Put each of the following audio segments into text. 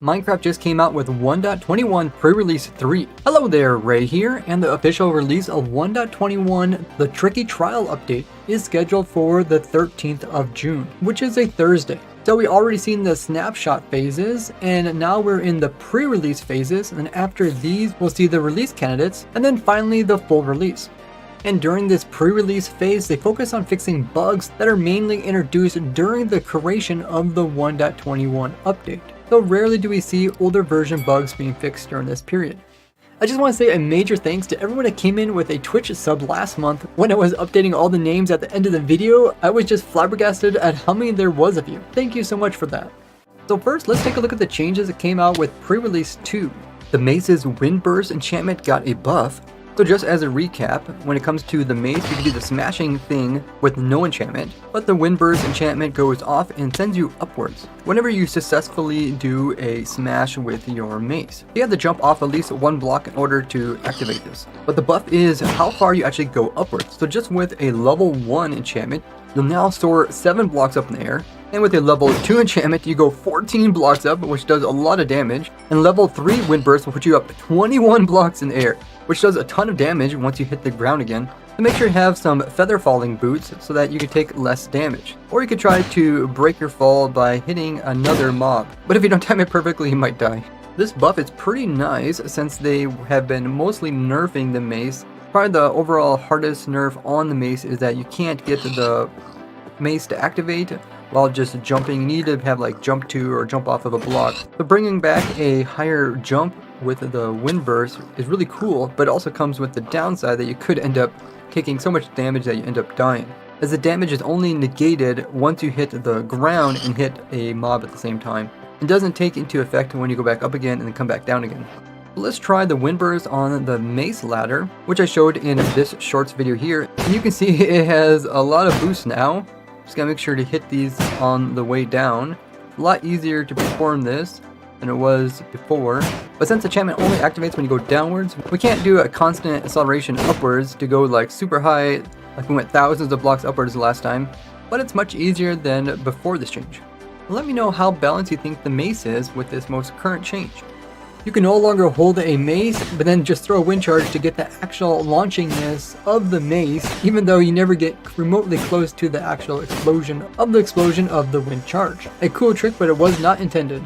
Minecraft just came out with 1.21 pre-release 3. Hello there, Ray here, and the official release of 1.21, the Tricky Trial update, is scheduled for the 13th of June, which is a Thursday. So we already seen the snapshot phases, and now we're in the pre-release phases, and after these we'll see the release candidates, and then finally the full release. And during this pre-release phase, they focus on fixing bugs that are mainly introduced during the creation of the 1.21 update. Though rarely do we see older version bugs being fixed during this period. I just want to say a major thanks to everyone that came in with a Twitch sub last month when I was updating all the names at the end of the video. I was just flabbergasted at how many there was of you. Thank you so much for that. So first, let's take a look at the changes that came out with pre-release 2. The Mace's Windburst enchantment got a buff. So just as a recap, when it comes to the mace, you can do the smashing thing with no enchantment, but the Windburst enchantment goes off and sends you upwards whenever you successfully do a smash with your mace. You have to jump off at least one block in order to activate this. But the buff is how far you actually go upwards. So just with a level 1 enchantment, you'll now soar 7 blocks up in the air. And with a level 2 enchantment, you go 14 blocks up, which does a lot of damage. And level 3 Windburst will put you up 21 blocks in the air, which does a ton of damage once you hit the ground again. So make sure you have some feather falling boots so that you can take less damage. Or you could try to break your fall by hitting another mob. But if you don't time it perfectly, you might die. This buff is pretty nice since they have been mostly nerfing the mace. Probably the overall hardest nerf on the mace is that you can't get the mace to activate while just jumping. You need to have like jump to or jump off of a block. But bringing back a higher jump with the Windburst is really cool, but it also comes with the downside that you could end up taking so much damage that you end up dying, as the damage is only negated once you hit the ground and hit a mob at the same time. It doesn't take into effect when you go back up again and then come back down again. Let's try the Windburst on the mace ladder, which I showed in this shorts video here, and you can see it has a lot of boosts now. Just gotta make sure to hit these on the way down. A lot easier to perform this than it was before, but since the enchantment only activates when you go downwards, we can't do a constant acceleration upwards to go like super high, like we went thousands of blocks upwards the last time, but it's much easier than before this change. Let me know how balanced you think the mace is with this most current change. You can no longer hold a mace, but then just throw a wind charge to get the actual launchingness of the mace, even though you never get remotely close to the actual explosion of the wind charge. A cool trick, but it was not intended.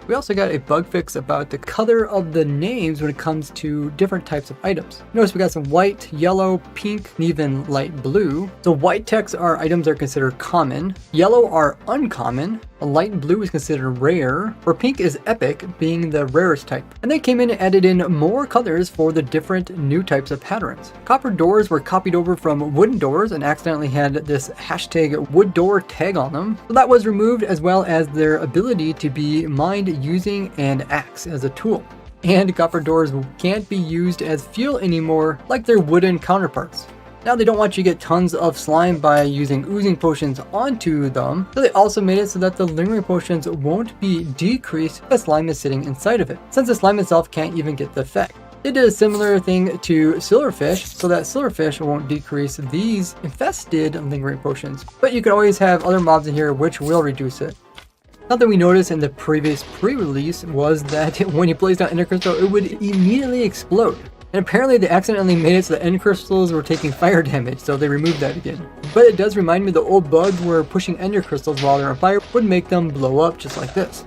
We also got a bug fix about the color of the names when it comes to different types of items. Notice we got some white, yellow, pink, and even light blue. So white text are items that are considered common, yellow are uncommon, light and blue is considered rare, where pink is epic, being the rarest type. And they came in and added in more colors for the different new types of patterns. Copper doors were copied over from wooden doors and accidentally had this hashtag wood door tag on them. So that was removed, as well as their ability to be mined using an axe as a tool. And copper doors can't be used as fuel anymore like their wooden counterparts. Now they don't want you to get tons of slime by using oozing potions onto them, so they also made it so that the lingering potions won't be decreased if slime is sitting inside of it, since the slime itself can't even get the effect. They did a similar thing to silverfish, so that silverfish won't decrease these infested lingering potions, but you can always have other mobs in here which will reduce it. Something we noticed in the previous pre-release was that when you place down Ender Crystal, it would immediately explode. And apparently they accidentally made it so the end crystals were taking fire damage, so they removed that again. But it does remind me of the old bug where pushing ender crystals while they're on fire would make them blow up just like this.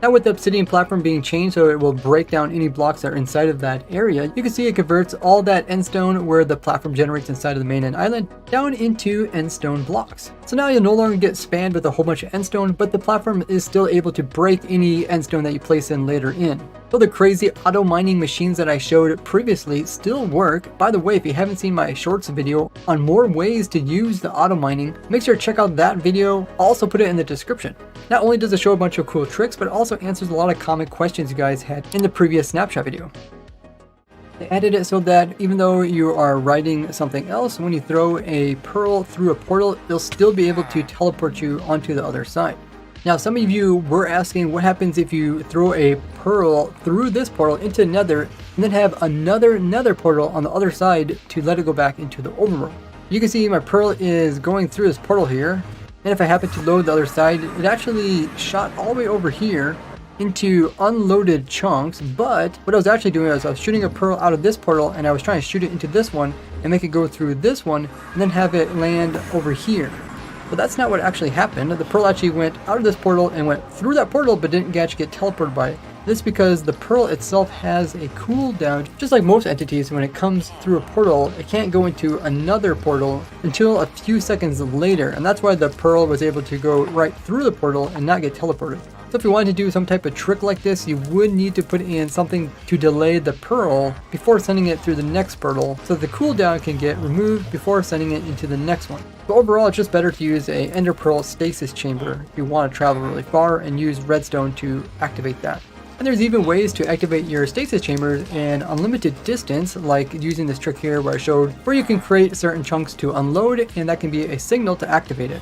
Now with the obsidian platform being changed so it will break down any blocks that are inside of that area, you can see it converts all that endstone where the platform generates inside of the mainland island down into endstone blocks. So now you'll no longer get spammed with a whole bunch of endstone, but the platform is still able to break any endstone that you place in later in. So the crazy auto mining machines that I showed previously still work. By the way, if you haven't seen my shorts video on more ways to use the auto mining, make sure to check out that video. I'll also put it in the description. Not only does it show a bunch of cool tricks, but it also answers a lot of common questions you guys had in the previous snapshot video. They added it so that even though you are writing something else, when you throw a pearl through a portal, it'll still be able to teleport you onto the other side. Now, some of you were asking what happens if you throw a pearl through this portal into Nether and then have another Nether portal on the other side to let it go back into the overworld. You can see my pearl is going through this portal here, and if I happen to load the other side, it actually shot all the way over here into unloaded chunks, but what I was actually doing was I was shooting a pearl out of this portal and I was trying to shoot it into this one and make it go through this one and then have it land over here. But that's not what actually happened. The pearl actually went out of this portal and went through that portal but didn't actually get teleported by it. This is because the pearl itself has a cooldown. Just like most entities, when it comes through a portal, it can't go into another portal until a few seconds later, and that's why the pearl was able to go right through the portal and not get teleported. So if you wanted to do some type of trick like this, you would need to put in something to delay the pearl before sending it through the next portal, so that the cooldown can get removed before sending it into the next one. But overall, it's just better to use a Ender Pearl stasis chamber if you want to travel really far and use redstone to activate that. And there's even ways to activate your stasis chambers in unlimited distance, like using this trick here where I showed where you can create certain chunks to unload, and that can be a signal to activate it.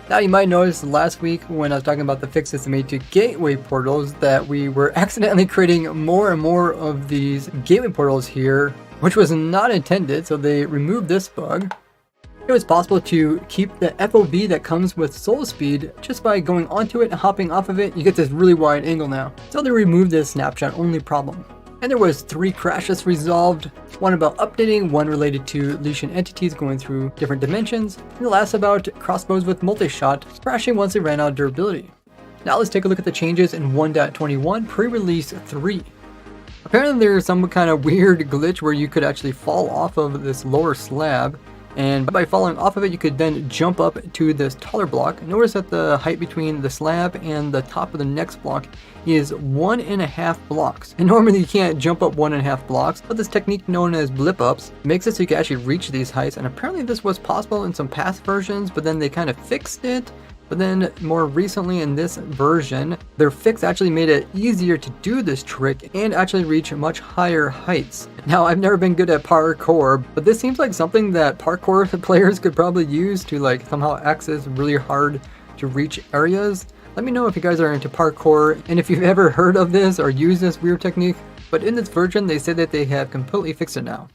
Now you might notice last week when I was talking about the fixes made to gateway portals that we were accidentally creating more and more of these gateway portals here, which was not intended, so they removed this bug. It was possible to keep the FOV that comes with soul speed just by going onto it and hopping off of it. You get this really wide angle now. So they removed this snapshot only problem. And there was 3 crashes resolved, one about updating, one related to Lesion entities going through different dimensions, and the last about crossbows with multi-shot crashing once they ran out of durability. Now let's take a look at the changes in 1.21 pre-release 3. Apparently there's some kind of weird glitch where you could actually fall off of this lower slab, and by falling off of it you could then jump up to this taller block. Notice that the height between the slab and the top of the next block is 1.5 blocks. And normally you can't jump up 1.5 blocks, but this technique known as blip ups makes it so you can actually reach these heights, and apparently this was possible in some past versions, but then they kind of fixed it. But then more recently in this version, their fix actually made it easier to do this trick and actually reach much higher heights. Now, I've never been good at parkour, but this seems like something that parkour players could probably use to like somehow access really hard to reach areas. Let me know if you guys are into parkour and if you've ever heard of this or used this weird technique. But in this version, they say that they have completely fixed it now.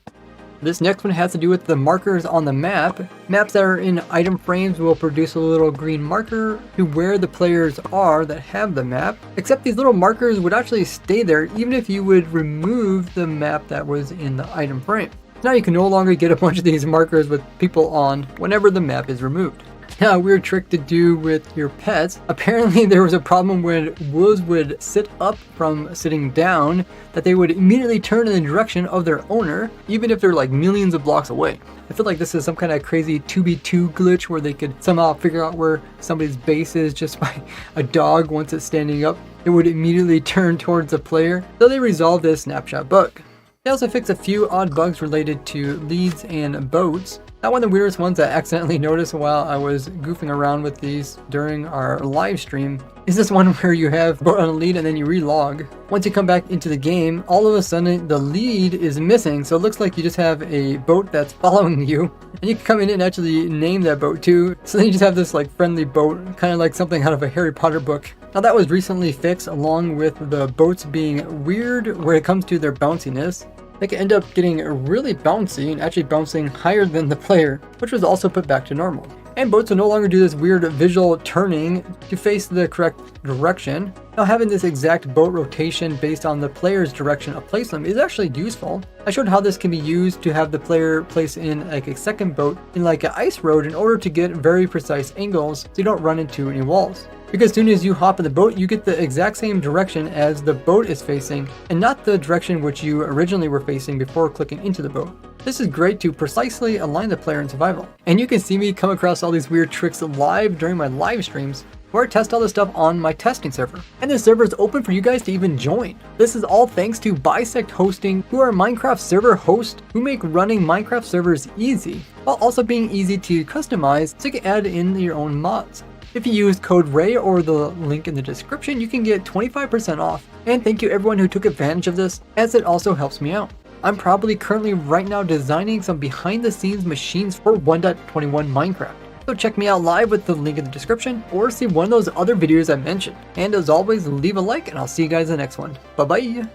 This next one has to do with the markers on the map. Maps that are in item frames will produce a little green marker to where the players are that have the map, except these little markers would actually stay there even if you would remove the map that was in the item frame. Now you can no longer get a bunch of these markers with people on whenever the map is removed. Now, a weird trick to do with your pets. Apparently there was a problem when wolves would sit up from sitting down, that they would immediately turn in the direction of their owner, even if they're like millions of blocks away. I feel like this is some kind of crazy 2v2 glitch where they could somehow figure out where somebody's base is just by a dog once it's standing up. It would immediately turn towards the player. So they resolved this snapshot bug. They also fixed a few odd bugs related to leads and boats. Now, one of the weirdest ones I accidentally noticed while I was goofing around with these during our live stream is this one where you have boat on a lead and then you relog. Once you come back into the game, all of a sudden the lead is missing, so it looks like you just have a boat that's following you. And you can come in and actually name that boat too. So then you just have this like friendly boat, kind of like something out of a Harry Potter book. Now that was recently fixed along with the boats being weird where it comes to their bounciness. They can end up getting really bouncy and actually bouncing higher than the player, which was also put back to normal. And boats will no longer do this weird visual turning to face the correct direction. Now, having this exact boat rotation based on the player's direction of placement is actually useful. I showed how this can be used to have the player place in like a second boat in like an ice road in order to get very precise angles so you don't run into any walls. Because as soon as you hop in the boat, you get the exact same direction as the boat is facing, and not the direction which you originally were facing before clicking into the boat. This is great to precisely align the player in survival. And you can see me come across all these weird tricks live during my live streams, where I test all this stuff on my testing server. And this server is open for you guys to even join. This is all thanks to Bisect Hosting, who are a Minecraft server host who make running Minecraft servers easy, while also being easy to customize so you can add in your own mods. If you use code RAY or the link in the description, you can get 25% off. And thank you everyone who took advantage of this, as it also helps me out. I'm probably currently right now designing some behind the scenes machines for 1.21 Minecraft. So check me out live with the link in the description, or see one of those other videos I mentioned. And as always, leave a like and I'll see you guys in the next one. Bye bye!